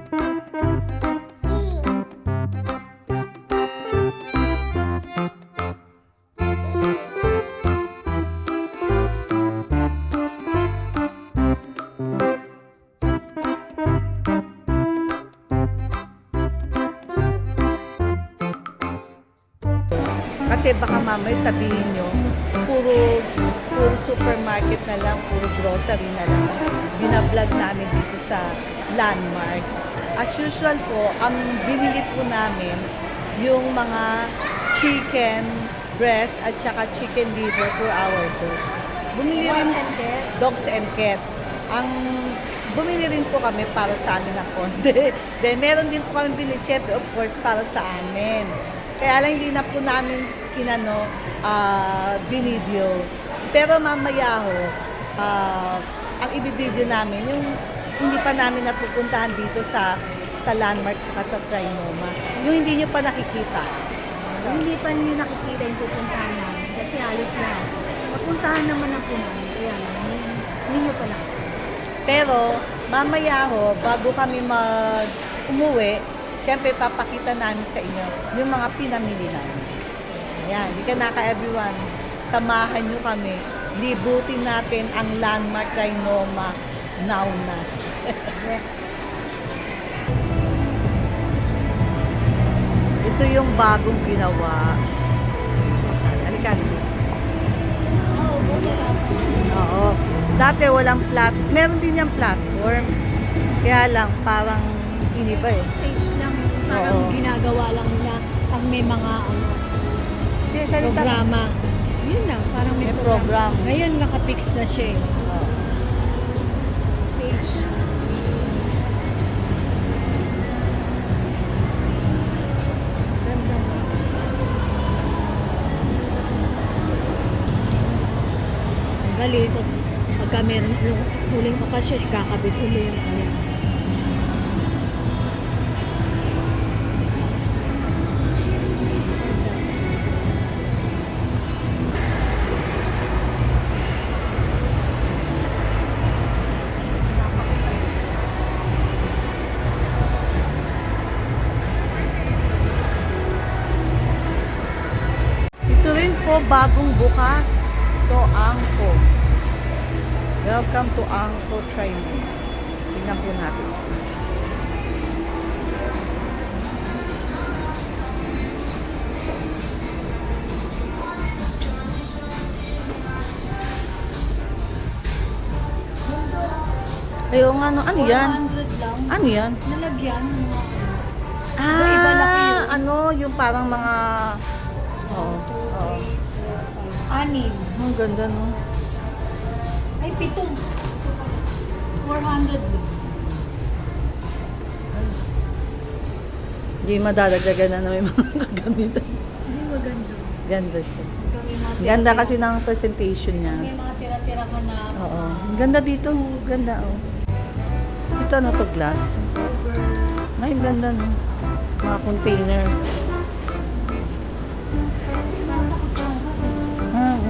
Kasi baka mamaya sabihin nyo, puro supermarket na lang, puro grocery na lang binablog namin dito sa Landmark. As usual po, ang binili po namin yung mga chicken breast at saka chicken liver for our dogs. Bumili rin dogs and cats. Ang bumili rin po kami para sa amin ng konti. Then meron din po kami binili, syempre of course, para sa amin. Kaya lang hindi na po namin binideo. Pero mamaya ho, ang ibibideo namin, yung hindi pa namin napupuntahan dito sa Landmark at sa Trinoma. Yung hindi nyo pa nakikita. Hindi pa niyo nakikita yung pupuntahan namin kasi halos na. Mapuntahan naman ang punan. Kaya hindi nyo pa nakikita. Pero mamaya ho, bago kami umuwi, siyempre papakita namin sa inyo yung mga pinamili namin. Ayan, di ka naka everyone. Samahan nyo kami. Libutin natin ang Landmark Trinoma now na. Yes. Ito yung bagong ginawa. Halika dito. Oo. Dati walang meron din yung platform. Kaya lang parang iniba eh. Stage lang. Parang ginagawa lang nila pag may mga programa. Yun lang, parang may program. Ngayon nakapix na siya eh. Stage. Ganda mo. Ang galing. Tapos pagka meron yung huling okasyon, ikakabit ulit. Ayan. Bagong bukas to Angko. Welcome to Angko Training. Tingnan po natin. Ayaw nga no, ano yan? 100 lang. Ano yan? Nalagyan ng mga iba laki yun. ano, yung parang mga Anim. Ang ganda no. Ay, 7. 400 lang. Hindi madadagdagan na may mga kagamitan. Hindi maganda. Ganda siya. Kami mga Ganda kasi ng presentation niya. May mga tira-tira ka na. Oo. Ganda dito. Ganda oh. Ito ano to, glass. Ay, ganda no. Mga container. Ah,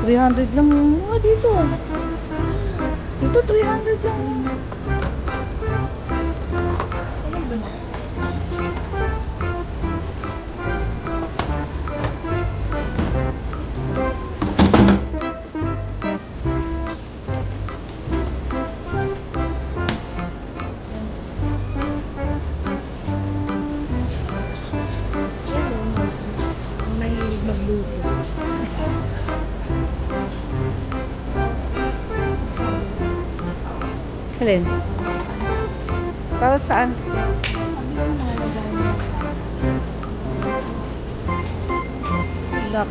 300 lang. Dito. Dito 300 lang. Magluto. Alin? Para saan? Lock.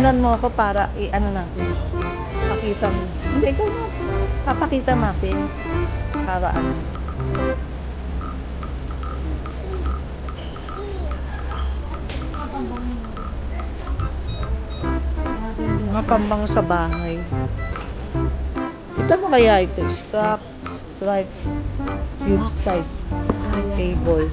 Sundan mo ako para i-ano natin. Pakita mo. Hindi, ikaw na. Papakita natin. Para ano. Mga pambango sa bahay. Ito mo kaya ito? Scraps, stripe, cube side, table.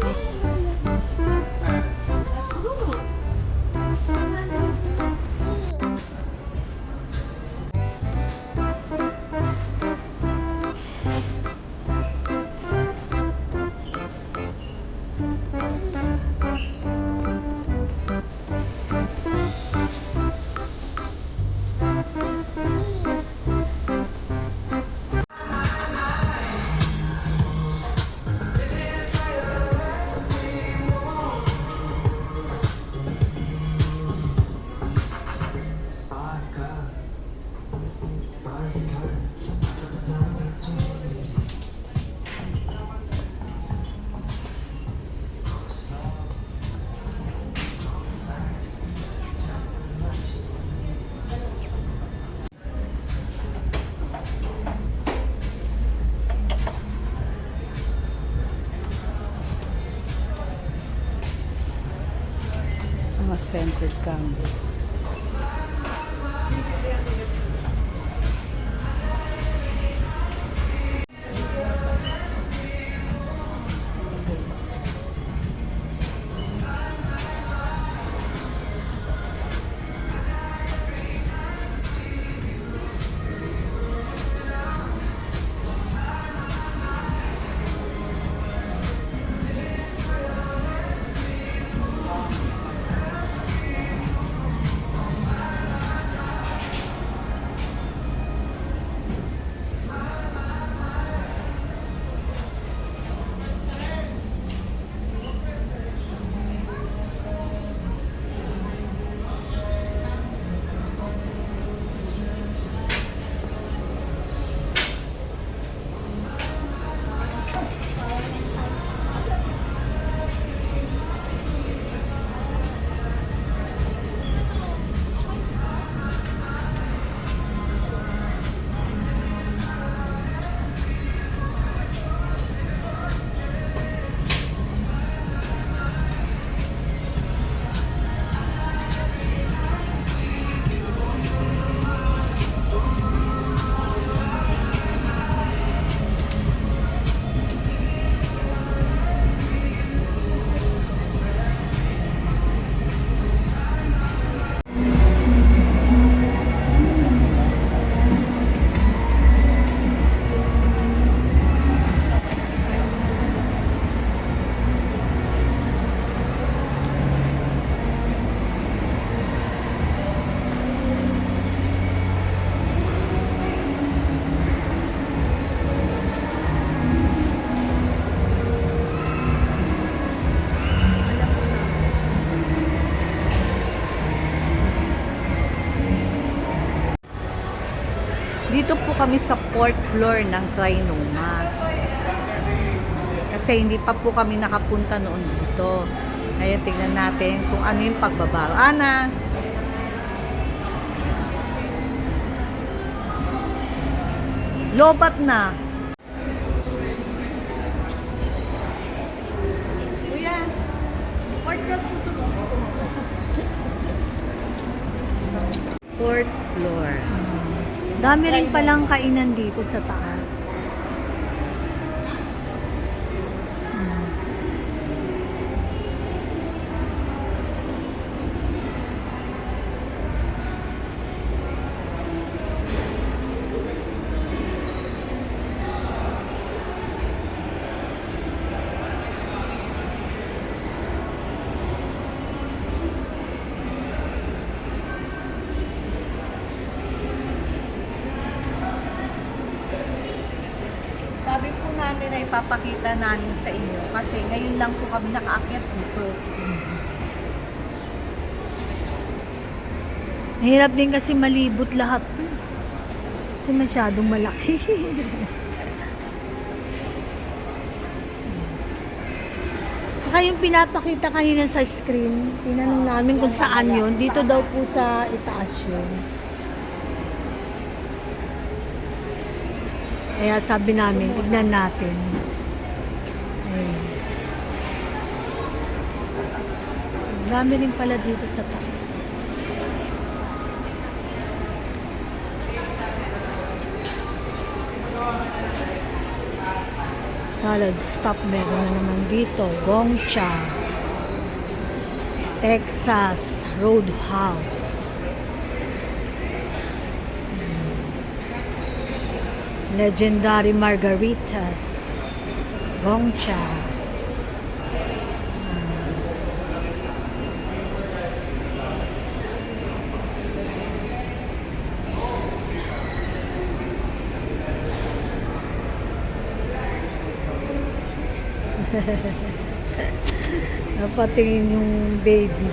Mga scented candles. Dito po kami sa 4th floor ng Trinoma. Kasi hindi pa po kami nakapunta noon dito. Ngayon tingnan natin kung ano yung pagbabago. Ana! Lobat na! Kuya! 4th floor po ito. 4th floor. Dami rin palang kainan dito sa taas. Sabi po namin na ipapakita namin sa inyo kasi ngayon lang po kami nakaakyat dito. Mahirap din kasi malibot lahat. Kasi masyadong malaki. Saka yung pinapakita kanina sa screen, tinanong namin kung saan yun. Dito daw po sa itaas yun. Kaya sabi namin, tignan natin. Ayun. Ang dami rin pala dito sa taas. Salad stop meron na naman dito. Gongcha. Texas Roadhouse. Legendary Margaritas. Gongcha. Napatingin yung baby.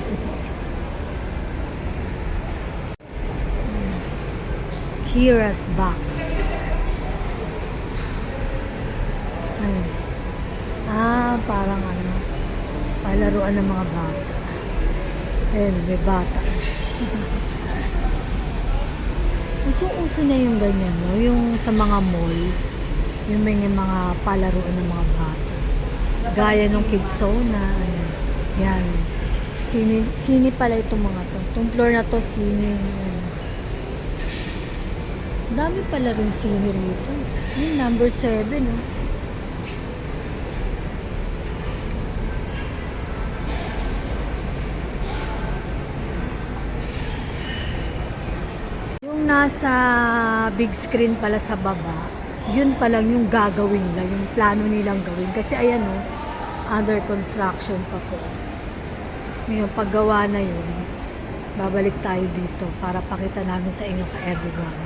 Kira's Box. Ano? Parang ano, palaruan ng mga bata. Ayun, may bata. Uso-uso na yung ganyan, no? Yung sa mga mall, yung may mga palaruan ng mga bata. Gaya nung Kidzona. Ayan. Yan. Sini pala itong mga to. Itong floor na to, sini. Ayan. Dami pala rin sini rito. Yung number 7, no? Yung nasa big screen pala sa baba, yun pa lang yung gagawin nila, yung plano nilang gawin. Kasi ayan o, under construction pa po. Ngayon, paggawa na yun, babalik tayo dito para pakita namin sa inyo ka-everyone.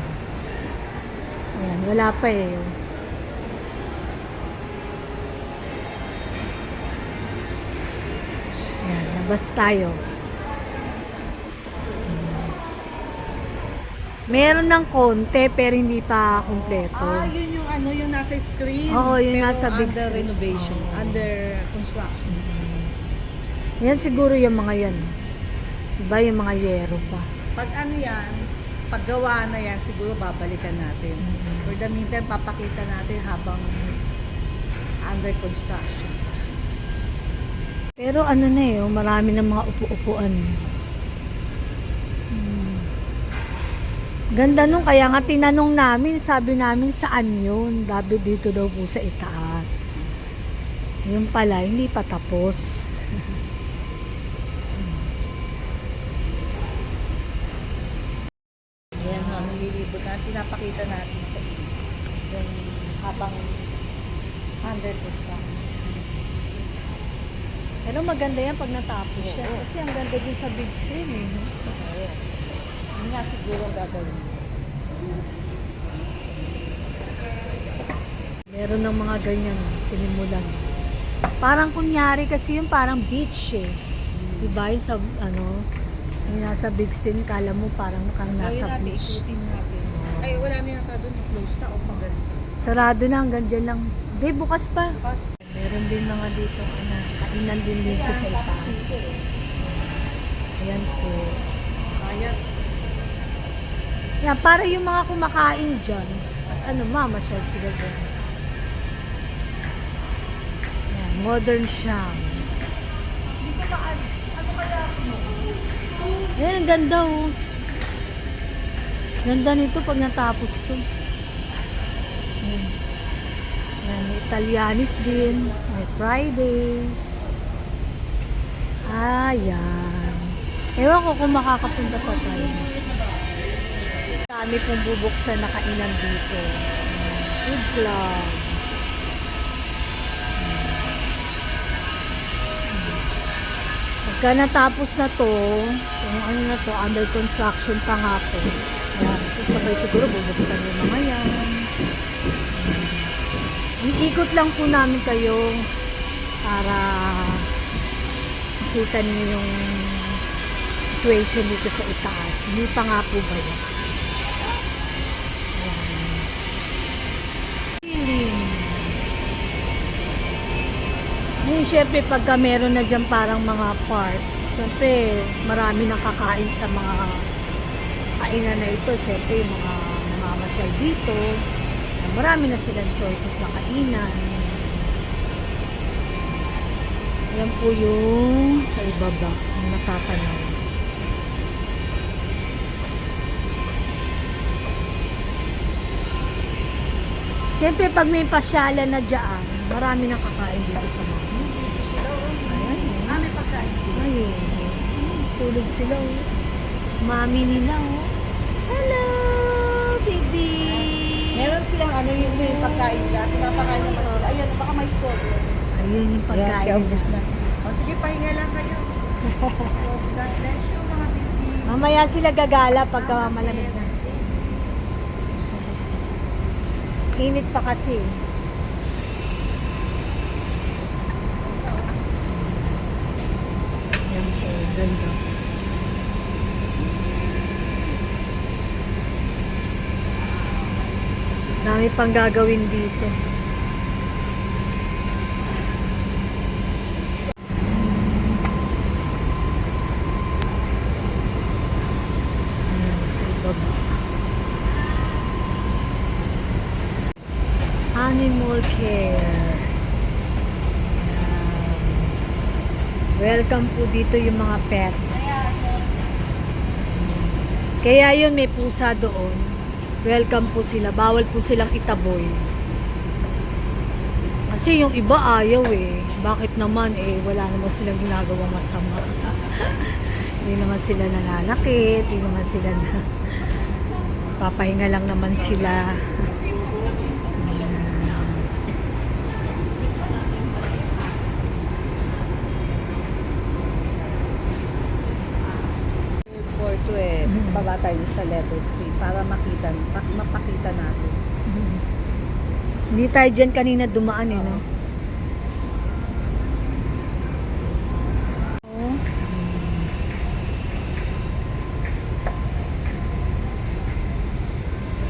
Ayan, wala pa eh. Ayan, labas tayo. Meron ng konti pero hindi pa kumpleto. Yun yung ano, yung nasa screen. Oo, yung pero nasa big under screen. renovation, Oo. under construction. Yan siguro yung mga yan. Diba yung mga yero pa. Pag ano yan, paggawa na yan, siguro babalikan natin. For the meantime, papakita natin habang under construction. Pero ano na eh, marami ng mga upo-upuan. Ganda nung, kaya nga tinanong namin, sabi namin saan yun. Dabi dito daw po sa itaas. Yun pala, hindi pa tapos. Ayan ho, nililibot na. Pinapakita natin sa inyo. Yung habang under construction. Pero maganda yan pag natapos siya. Oo. Kasi ang ganda din sa big screen eh. Yun nga siguro ang gagawin. Meron ng mga ganyan, sinimulan. Parang kunyari kasi yung parang beach eh. Diba yung sa, ano, yung nasa big screen, kala mo parang kang nasa Gawin natin, beach. ikutin natin. Ay, wala na yata doon. Close na o pagal. Sarado na, hanggang dyan lang. Hindi, bukas pa. Bukas. Meron din mga dito, ano, kainan din dito sa itaas. Ayan po. Kaya, Yan, para yung mga kumakain dyan, at ano, mamasyal sila dyan. Yan, modern shop. Ayan, ang ganda oh. Ganda nito pag natapos to. Yan. Yan, may Italianis din. May Fridays. Ayan. Ewan ko kung makakapunta pa tayo. Kami pong bubuksan na kainan dito. Food club. Pagka natapos na to, yung ano na to, under construction pa nga po. Ayan, ito sabay siguro bubuksan yung mga yan. Iikot lang po namin kayo para makita niyo yung situation dito sa itaas. Hindi pa nga po ba yan? Yung syempre pagka meron na dyan parang mga park, syempre marami nang kakain sa mga kainan na ito. Syempre yung mga mamasyal dito, marami na silang choices na kainan. Yan po yung sa ibaba, ang natatanaw. Siyempre, pag may pasyalan na dyan, marami nang kakain dito sa mga. Ayan, May pagkain sila. ayun. Tulog sila, oh. Mami nila, oh. Hello, baby! Meron silang yung pagkain nila. Pinapakain naman sila. Ayan, baka may store. Ayun yung pagkain Kaya nila. ubos na. O sige, pahinga lang kayo. God bless you, mga baby. Mamaya sila gagala pagka malamig na. Init pa kasi. Yan po, ganda. Dami pang gagawin dito. Ayan, sa ibaba. Animal care. Ayan. Welcome po dito yung mga pets. Kaya yun, may pusa doon. Welcome po sila. Bawal po silang itaboy. Kasi yung iba ayaw eh. Bakit naman eh, wala naman silang ginagawang masama. Hindi naman sila nananakit, hindi naman sila na papahinga lang naman sila. For to baba tayo sa level 3 para mapakita natin. Hindi tayo dyan kanina dumaan eh, no? Oh.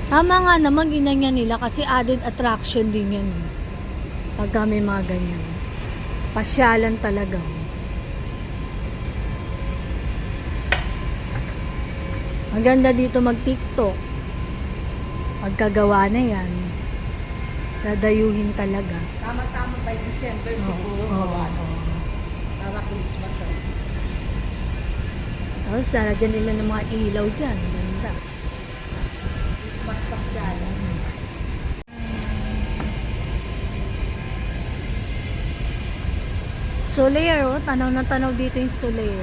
Tama nga naman, ginanyan nila kasi added attraction din yan. Pagka may mga ganyan. Pasyalan talaga. Maganda dito mag-TikTok. Pagkagawa na yan, dadayuhin talaga. Tama-tama by December siguro. Para Christmas. Tapos lalagyan nila ng mga ilaw dyan. Ganda. Christmas pasyal. Soler, oh. Tanaw na tanaw dito yung Soler.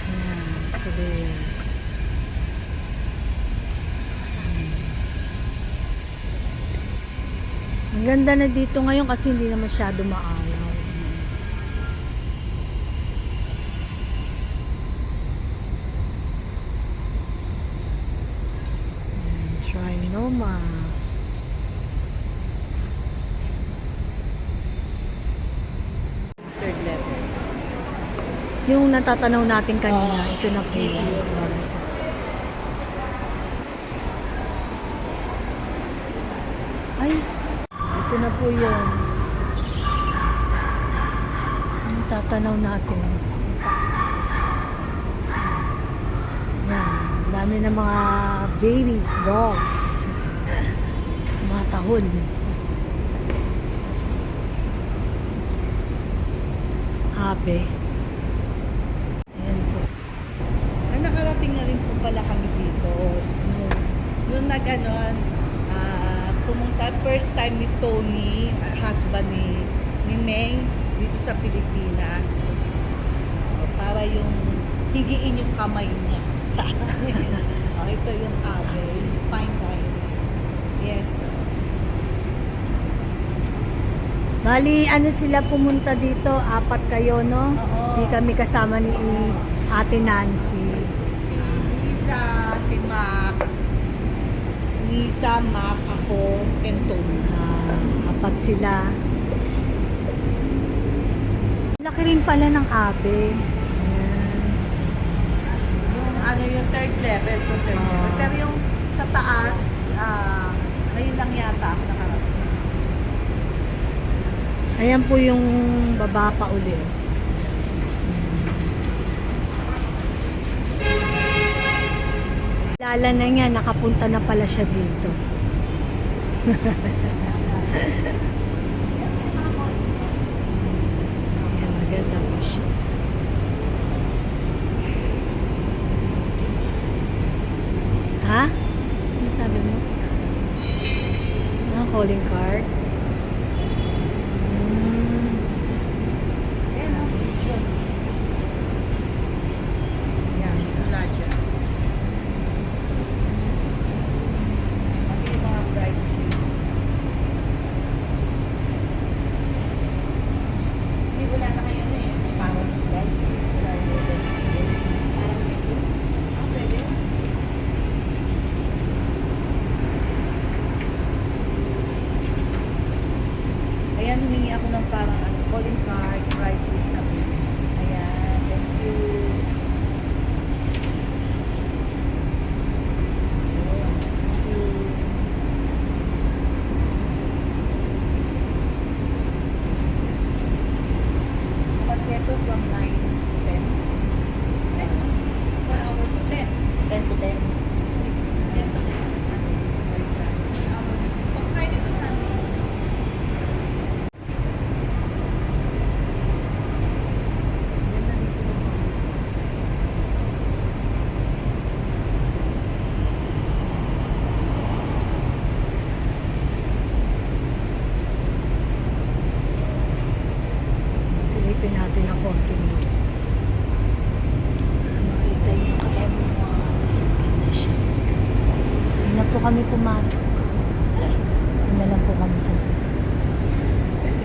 Ayan, Soler. Ang ganda na dito ngayon kasi hindi na masyado maaraw. Ayan, Trinoma. Third level. Yung natatanaw natin kanina, ito na po. Ay, ito na po yun. Yung tatanaw natin. Yan, dami na mga babies, dogs. Mga tahol. Abe. Ayan po. Nakarating na rin po pala kami dito. Nung pumunta, first time ni Tony, husband ni May, dito sa Pilipinas. Para yung higiin yung kamay niya sa amin. Ito yung abe, fine dining. Yes. Bali, ano sila pumunta dito? 4 kayo, no? Oo. Di kami kasama ni Ate Nancy. Si Lisa, si Mac, ako, and Tony. 4 sila. Laki rin pala ng abe. Ayan. Yung third level to third level. Pero yung sa taas, ngayon lang yata ako nakarating. Ayan po yung baba pa uli. Lala na niya, nakapunta na pala siya dito. Ayan, maganda po siya. Ha? Ano sabi mo? Ah, calling card? Hmm. Ayan, ang picture. Yan, wala dyan. May mga bright seats. Hindi, wala na kayo na eh. May parang bright seats. Wala na yun. Parang pwede. Ah, pwede. Ayan, humingi ako ng parang calling card, price list na po. Ayan, thank you. Ayan, thank you. Bukas ito from 9 to 10. 4 hours to 10. 10 to 10. 10 to 10. Pag Friday to Sunday. Ganda dito ng mga. Silipin natin ang konting no. Para makita niyo kaya mo ganda siya. Hindi na po kami pumasok. Ito na lang po kami sa labas.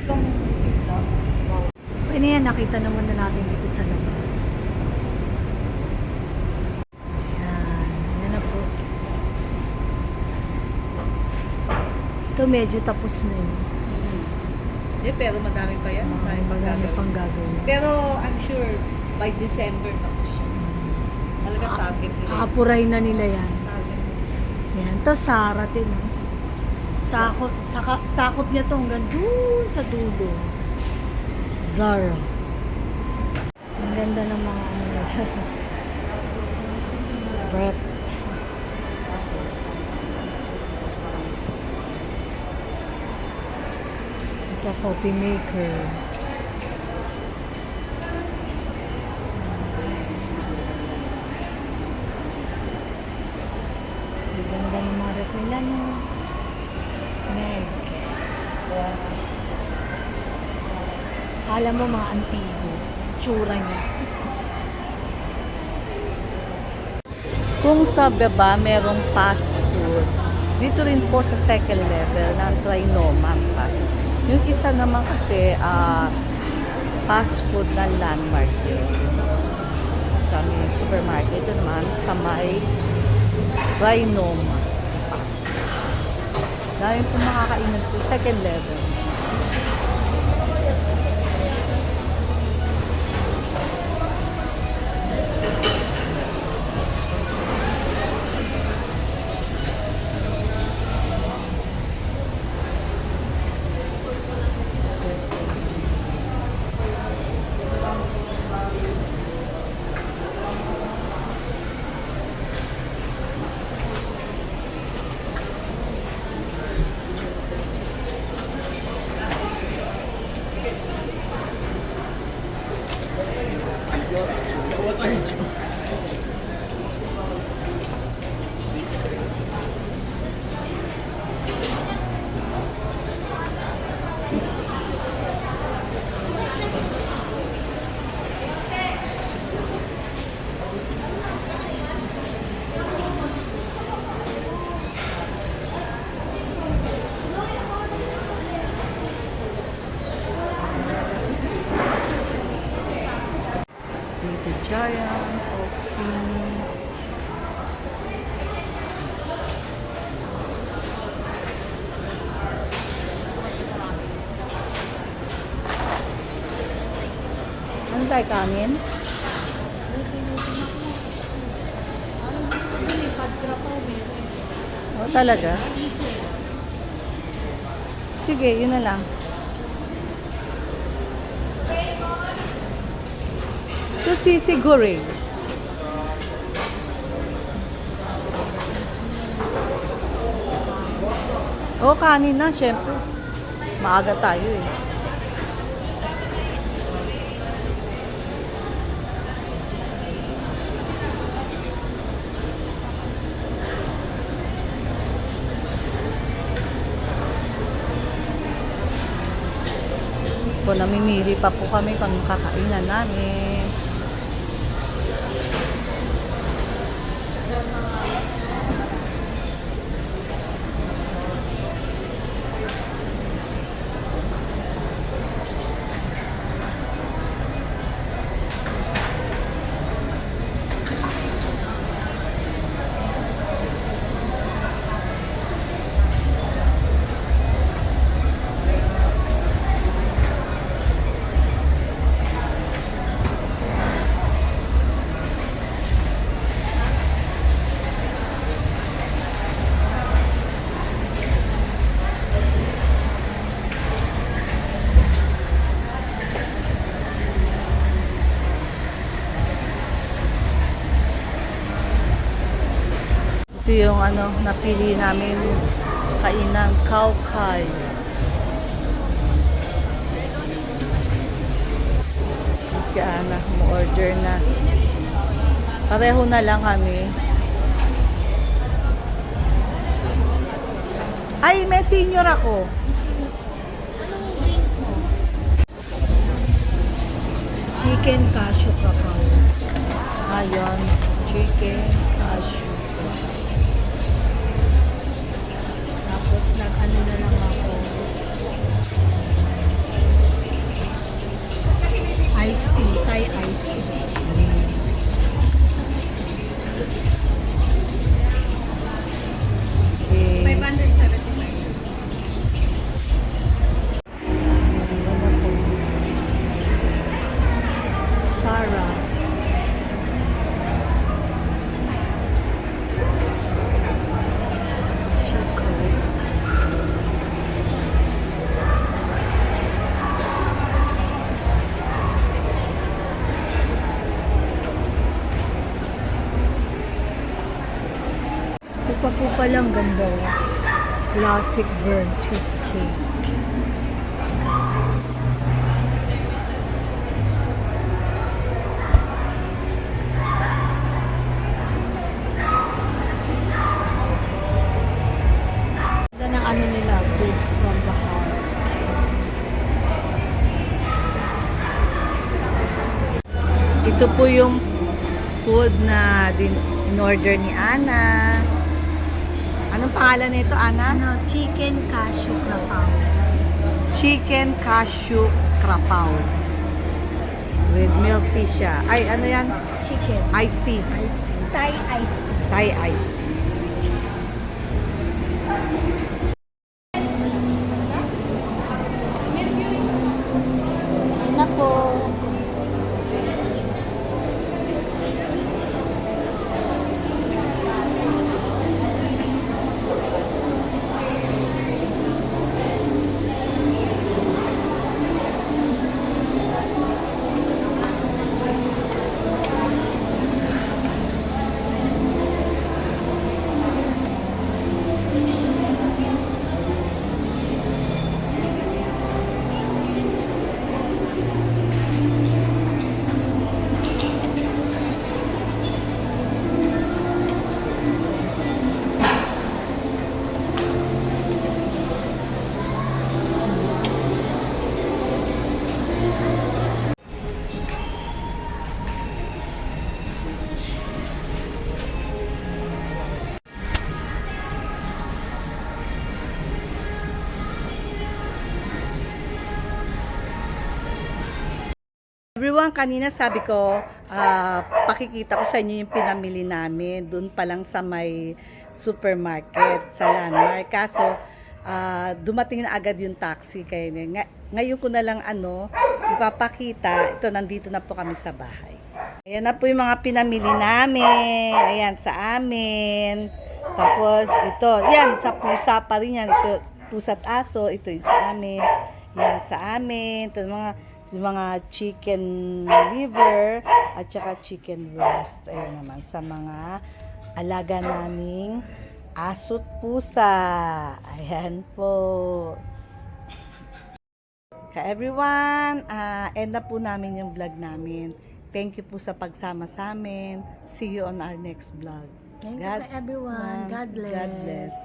Itong ito. Wow. Okay na yan, nakita naman na natin dito sa labas. Ayan, ayan na po. Ito medyo tapos na yun. Hindi, pero madami pa yan. Madami pang Marami gagawin. pang gagawin. Pero I'm sure by December tapos siya. Talaga target nila. Aapuray na nila yan. Target. Yan, tapos Sara din. No? Sakop niya to hanggang dun sa dulo. Zara. Ang ganda ng mga ano nila. Prep. Ito, coffee maker. Ang ganda ng mga rep nila, no? Snag. Alam mo, mga antigo. Tsura niya. Kung sa baba merong fast food, dito rin po sa second level ng Trinoma fast food. Yung isa naman kasi fast food na landmark yun. Sa may supermarket, ito naman sa may Trinoma fast food. Dahil po makakainan po second level. Dito Giant, Oxy. Ano tayo kanin? Oh, talaga? Sige, yun na lang. Ito sisig goreng. Oh, kanin na, syempre. Maaga tayo eh. Po, namimili pa po kami kung kakainan namin. Ito yung napili namin kainan, Kaukay. Si Ana, mo-order na. Pareho na lang kami. Ay, may senior ako. Anong drinks mo? Chicken cashew cacao. Ayun, chicken, cashew. Tapos nag-ano na lang ako. Iced tea, Thai iced tea. Okay. 575. Sarah's. Chocolate. Ito pa po palang ganda. Classic burnt cheesecake. Ganda ng ano nila, food from the heart. Ito po yung food na in-order ni Ana. Anong pangalan nito, Ana? Ano, chicken cashew crapao. Chicken cashew krapaw. With milk tea siya. Ay, ano yan? Chicken. Iced tea. Iced tea. Thai iced tea. Thai iced tea. Ano po? Everyone, kanina sabi ko, pakikita ko sa inyo yung pinamili namin doon pa lang sa may supermarket, sa Landmark. Kaso, dumating na agad yung taxi. Kaya ngayon ko na lang ipapakita. Ito, nandito na po kami sa bahay. Ayan na po yung mga pinamili namin. Ayan, sa amin. Tapos, ito, yan, sa pusa pa rin yan. Ito, pusa't aso. Ito yung sa amin. Yan, sa amin. Ito, mga mga chicken liver at saka chicken breast. Ayan naman sa mga alaga naming aso't pusa. Ayan po. Ka-everyone, end na po namin yung vlog namin. Thank you po sa pagsama sa amin. See you on our next vlog. Thank you, everyone. God bless. God bless.